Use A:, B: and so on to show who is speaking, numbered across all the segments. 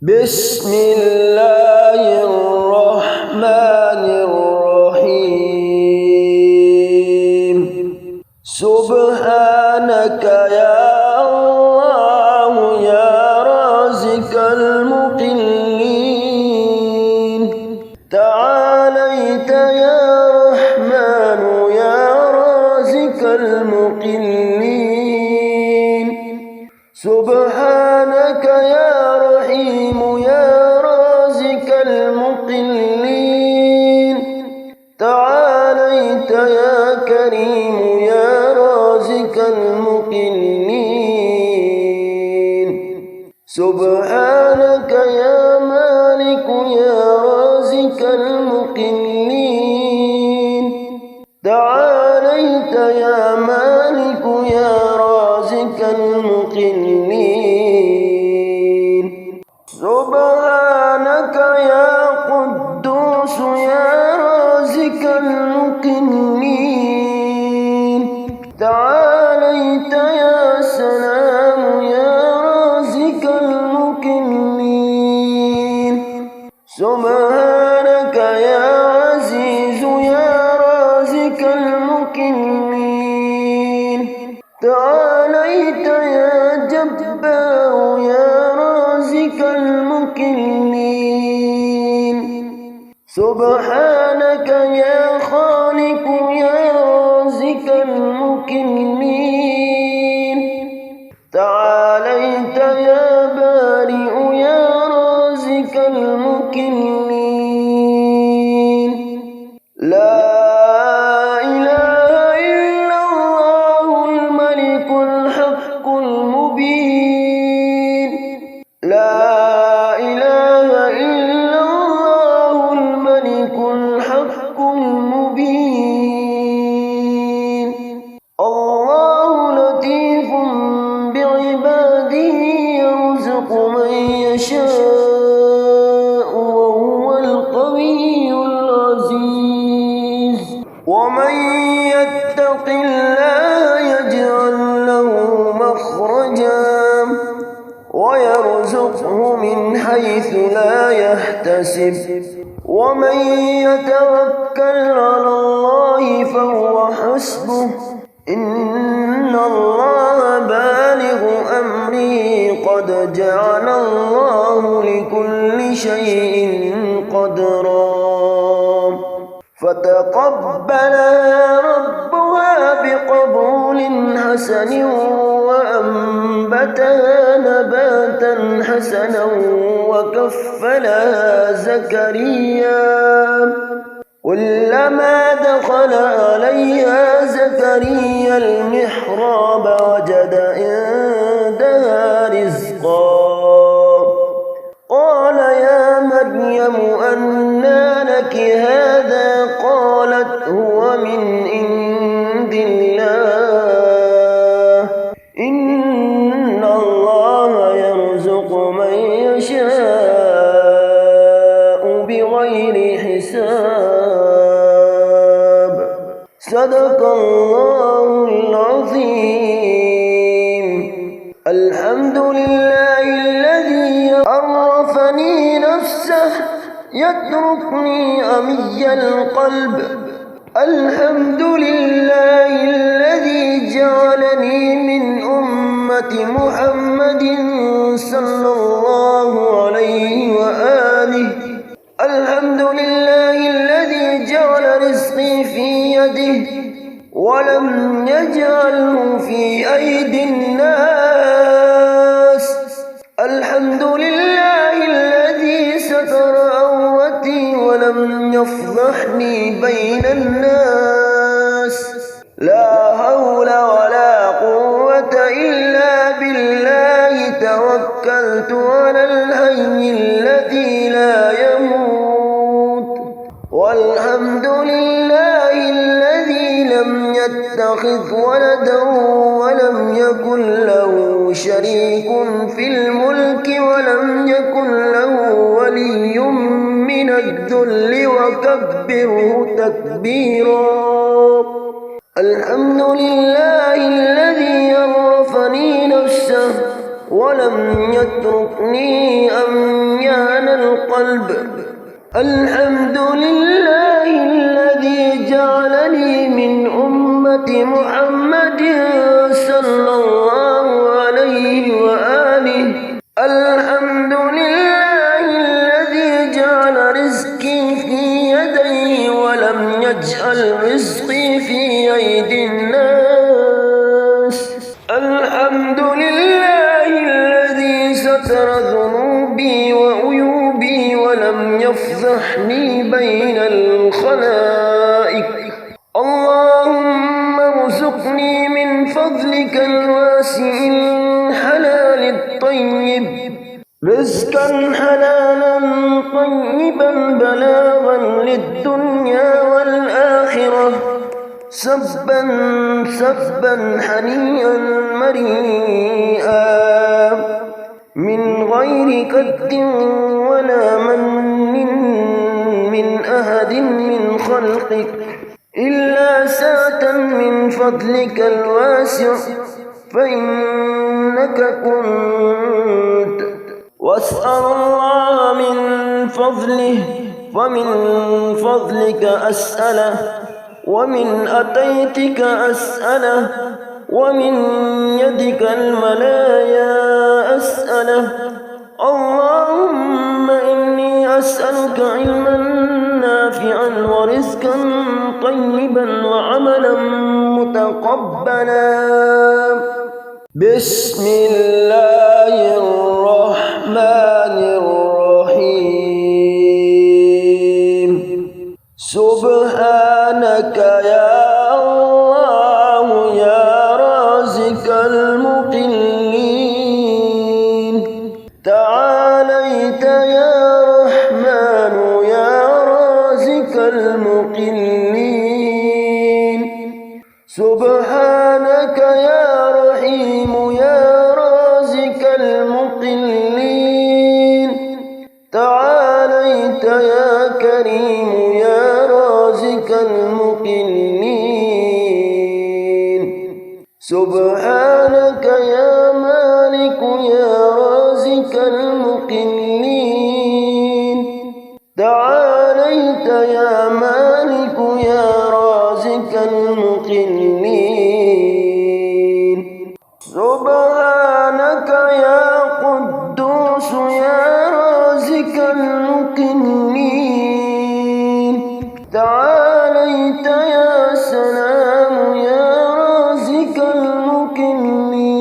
A: بسم الله الرحمن الرحيم سبحانك يا الله يا رازق المقلين تعاليت يا رحمن يا رازق المقلين سبحانك يا رحيم يا رازق المقلين تعاليت يا كريم يا رازق المقلين سبحانك يا مالك يا رازق المقلين تعاليت يا مالك يا رازق المقلين سبحانك يا قدوس يا رازق المقلين تعاليت يا سلام يا رازق المقلين سبحانك يا عزيز يا رازق المقلين تعاليت يا جبار يا رازق المقلين سبحانك يا خالق يا رازق المقلين تعاليت يا بارئ يا رازق المقلين لا إله إلا الله الملك الحق المبين لا إله إلا الله الملك الحق المبين الله لطيف بعباده يرزق من يشاء وهو القوي العزيز ومن يتق الله يجعل له مخرجا ويرزقه من حيث لا يحتسب ومن يتوكل على الله فهو حسبه إن الله بالغ أمره قد جعل الله لكل شيء قدرا فتقبلها ربها بقبول حسن وأنبتها نباتا حسنا وكفلها زكريا كلما دخل عليها زكريا المحراب وجد عندها رزقا قال يا مريم أنى لك هذا قالت هو من عند الله إن الله يرزق من يشاء بغير حساب صدق الله العظيم الحمد لله الذي عرفني نفسه يتركني أمي القلب الحمد لله الذي جعلني من أمة محمد صلى الله عليه وآله الحمد لله الذي جعل رزقي في يده ولم يجعله في أيدي الناس الحمد لله الذي ستر عورتي ولم يفضحني بين الناس لا حول ولا قوة إلا بالله توكلت على الحي الذي لا يموت والحمد لله الذي لم يتخذ ولدا ولم يكن له شريك في الملك ولم يكن له ولي من الذل وكبره تكبيرا الحمد لله الذي عرفني نفسه ولم يتركني أميان القلب. الحمد لله الذي جعلني من أمة محمد صلى الله عليه وآله. الحمد لله الذي جعل رزقي في يديه ولم يجعل رزقي في أيدي الناس. الحمد لله الذي ستر ذنوبي وعيوبي ولم يفضحني بين الخلائق. اللهم ارزقني من فضلك الواسع الحلال الطيب رزقا حلالا طيبا بلاغا للدنيا والآخرة، سبا سبا حنيئا مريئا من غير كد ولا من أحد من خلقك إلا سعة من فضلك الواسع فإنك كنت. واسأل الله من فضله فمن فضلك أسأله، ومن أتيتك أسأله، ومن يدك الملايا أسأله. اللهم إني أسألك علما نافعا ورزقا طيبا وعملا متقبلا. بسم الله الرحمن الرحيم. سبحانك يا الله يا رازق المقلين، تعاليت يا رحمن يا رازق المقلين. سبحانك يا رحيم يا رازق المقلين، تعاليت يا كريم يا رازق المقلين. سبحانك يا مالك يا رازق المقلين، تعاليت يا مالك يا رازق المقلين. سبحانك يا قدوس يا رازق المقلين، تعاليت يا سلام يا رازق المقلين.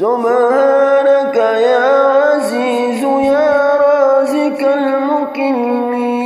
A: سبحانك يا عزيز يا رازق المقلين،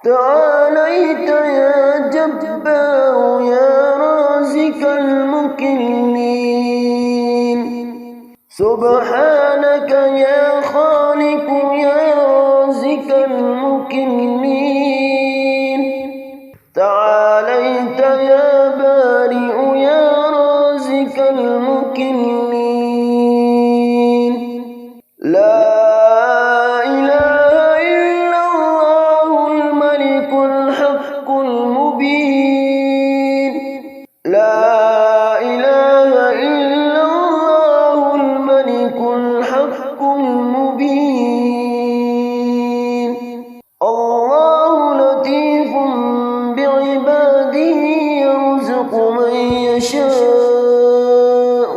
A: تعاليت يا جبار يا رازق المقلين. سبحانك يا خالق يا رازق المقلين، تعاليت يا بارئ يا رازق المقلين. لا إله إلا الله الملك الحق المبين. لا إله إلا الله الملك الحق المبين. الله لطيف بعباده يرزق من يشاء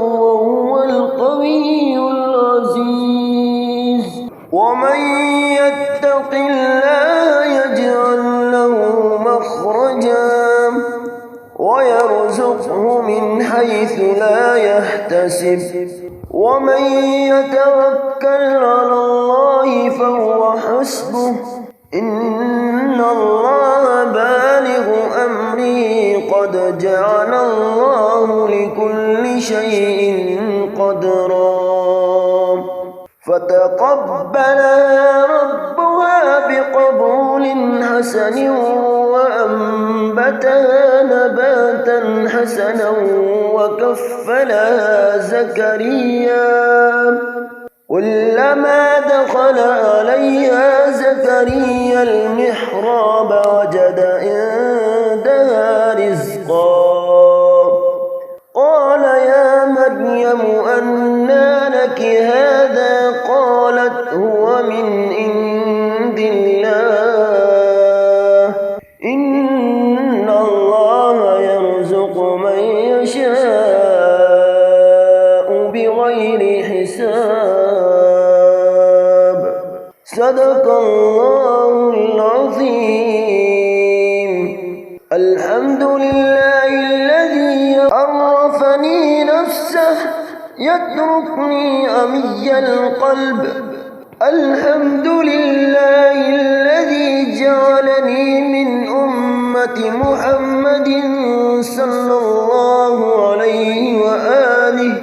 A: وهو القوي العزيز. ومن يتق الله يجعل له مخرجا ويرزقه من حيث لا يحتسب. ومن يتوكل على الله فهو حسبه. إن الله بالغ أمره قد جعل الله لكل شيء قدرا. فتقبلها ربها بقبول حسن وأنبتها نباتا حسنا وكفلها زكريا. كلما دخل عليها زكريا المحراب وجد عندها رزقا. قال يا مريم صدق الله العظيم. الحمد لله الذي عرفني نفسه يتركني أمي القلب. الحمد لله الذي جعلني من أمة محمد صلى الله عليه وآله.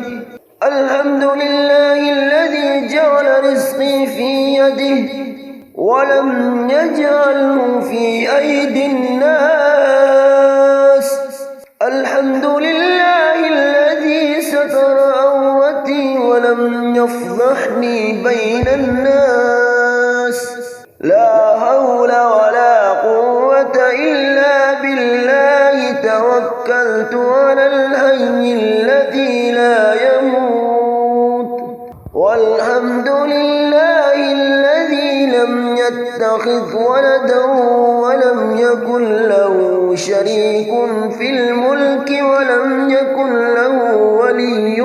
A: الحمد لله الذي جعل رزقي في يده ولم يجعله في أيدي الناس. الحمد لله الذي ستر عورتي ولم يفضحني بين الناس. لا حول ولا قوة إلا بالله. توكلت على الحي الذي لا يموت. والحمد لله الذي لم يتخذ ولدا ولم يكن له شريك في الملك ولم يكن له ولي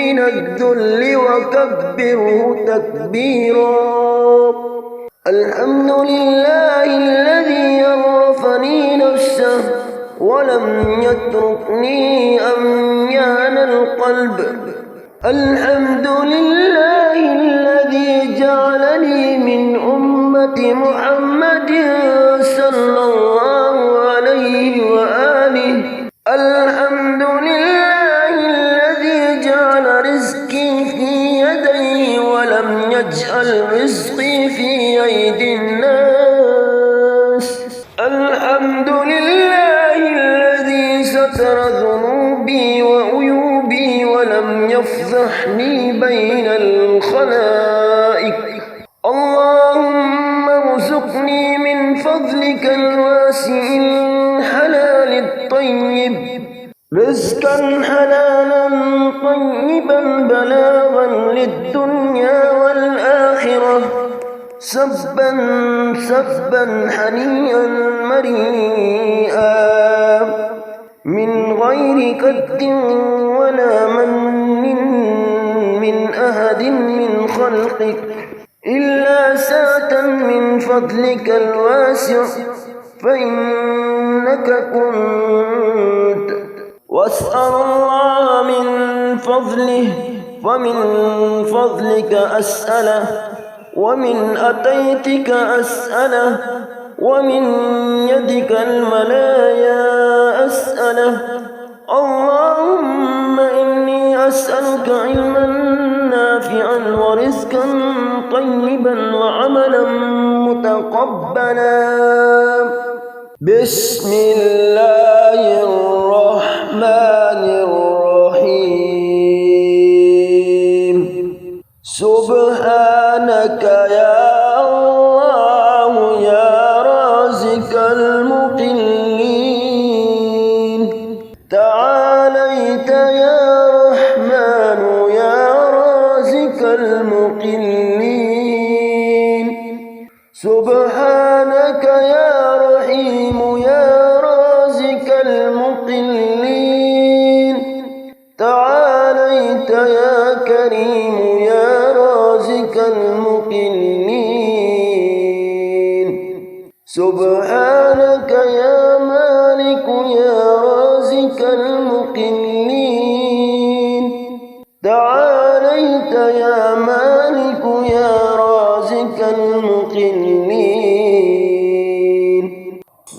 A: من الذل وكبره تكبيرا. الحمد لله الذي عرفني نفسه ولم يتركني أميان القلب. الحمد لله الذي جعلني من أمة محمد صلى الله عليه وآله. الحمد لله الذي جعل رزقي في يديه ولم يجعل رزقي في أيدي الناس. الحمد لله الذي ستر ذنوبي وعيوبي ولم يفضحني بين الخلائق. اللهم ارزقني من فضلك الواسع الحلال الطيب رزقا حلالا طيبا بلاغا للدنيا والآخرة. سبا سبا حنيا مريئا من غير كد ولا من أحد من خلقك إلا سعة من فضلك الواسع فإنك كنت. واسأل الله من فضله ومن فضلك أسأله ومن أتيتك أسأله ومن يدك الملايا أسأله. اللهم إني أسألك علما نافعا ورزقا طيبا وعملا متقبلا. بسم الله الرحمن الرحيم. سبحانك يا الله يا رازق المقلين. تعاليت يا رحمن يا رازق المقلين. سبحانك يا رحيم يا رازق المقلين. تعاليت يا كريم يا رازق المقلين. سبحانك يا مالك يا رازق المقلين. تعاليت يا مالك يا رازق المقلين.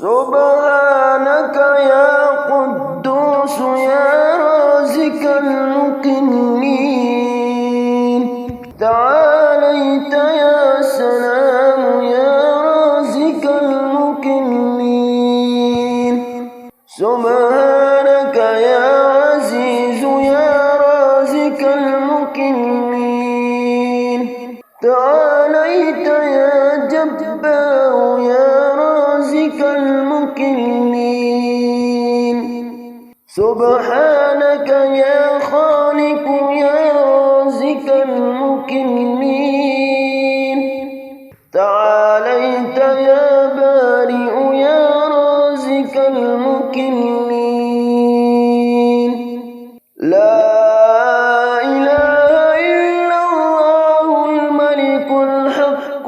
A: سبحانك يا قدوس يا رازق المقلين. تعاليت يا سلام يا رازق المقلين. سبحانك يا عزيز يا رازق المقلين. تعاليت يا جبار يا رازق المقلين. سبحانك يا خالق يا رازق المقلين. تعاليت يا بارئ يا رازق المقلين. لا إله إلا الله الملك الحق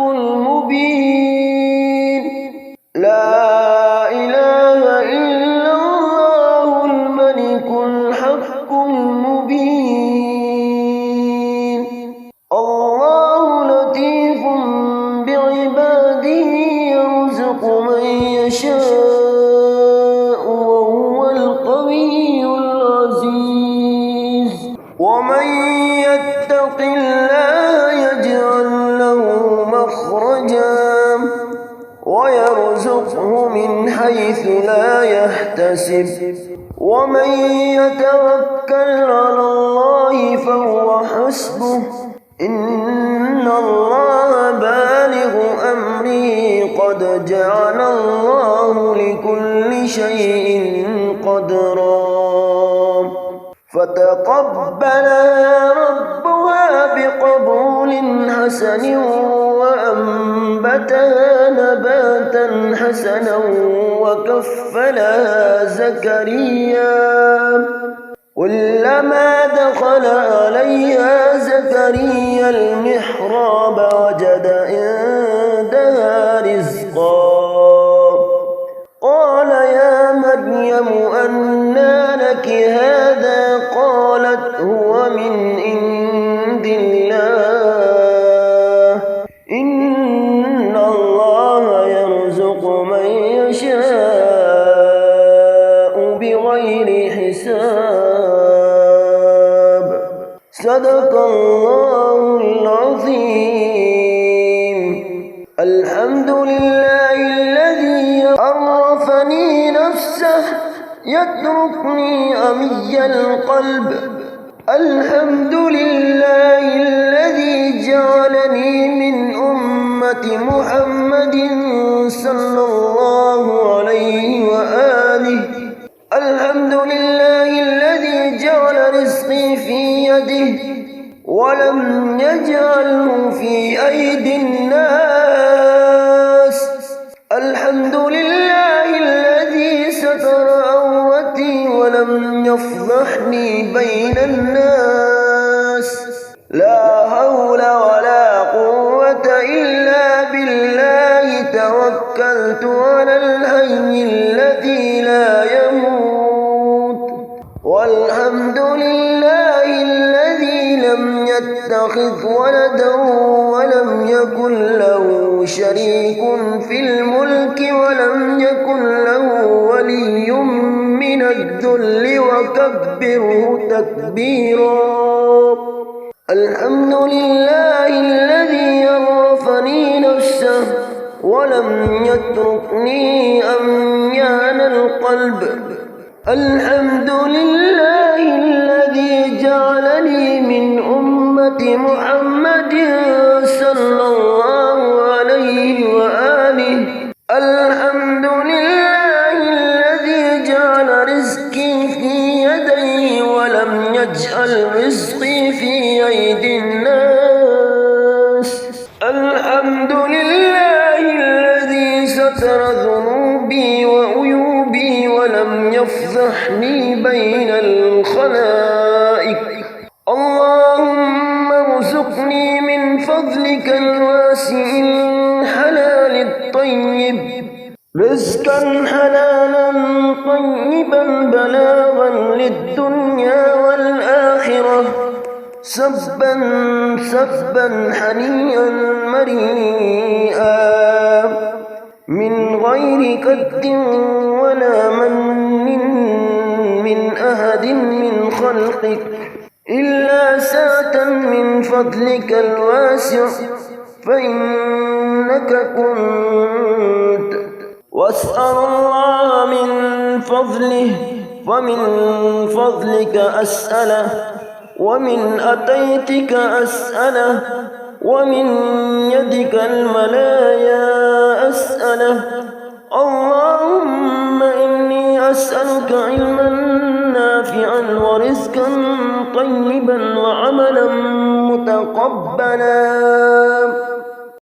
A: يحتسب ومن يتوكل على الله فهو حسبه إن الله بالغ أمره قد جعل الله لكل شيء قدرا فتقبلها ربها بقبول حسن وأنبتها نباتا حسنا وكفلها زكريا كلما دخل عليها زكريا المحراب وجد عندها رزقا قال يا مريم أنى لك هذا قالت هو من عند الله إن الله يرزق من يشاء بغير حساب صدق الله العظيم الحمد لله الذي عرفني نفسه يتركني عمي القلب الحمد لله الذي جعلني من أمة محمد صلى الله عليه وآله الحمد لله الذي جعل رزقي في يده ولم يجعله في أيدي الناس الحمد لله الذي ستر عورتي ولم يفضحني بين الناس لا حول ولا قوة إلا بالله توكلت على الحي الذي لا يموت والحمد لله الذي لم يتخذ ولدا ولم يكن له شريك في الملك ولم يكن له ولي من الذل وكبره تكبيرا الحمد لله الذي عرفني نفسه ولم يتركني عميان القلب الحمد لله الذي جعلني من أمة محمد صلى الله عليه وآله الحمد لله الذي جعل رزقي في يديه ولم يجعل رزقي في أيدي الناس الحمد لله الذي ستر ذنوبي وعيوبي ولم يفضحني بين الخلائق اللهم ارزقني من فضلك الواسع الحلال الطيب رزقا حلالا طيبا بلاغا للدنيا والآخرة سبا سبا حنيا مريئا من غير كد ولا من أحد من خلقك إلا سعة من فضلك الواسع فإنك كنت واسأل الله من فضله ومن فضلك أسأله ومن أتيتك أسأله ومن يدك الملايا أسأله اللهم إني أسألك علما نافعا ورزقا طيبا وعملا متقبلا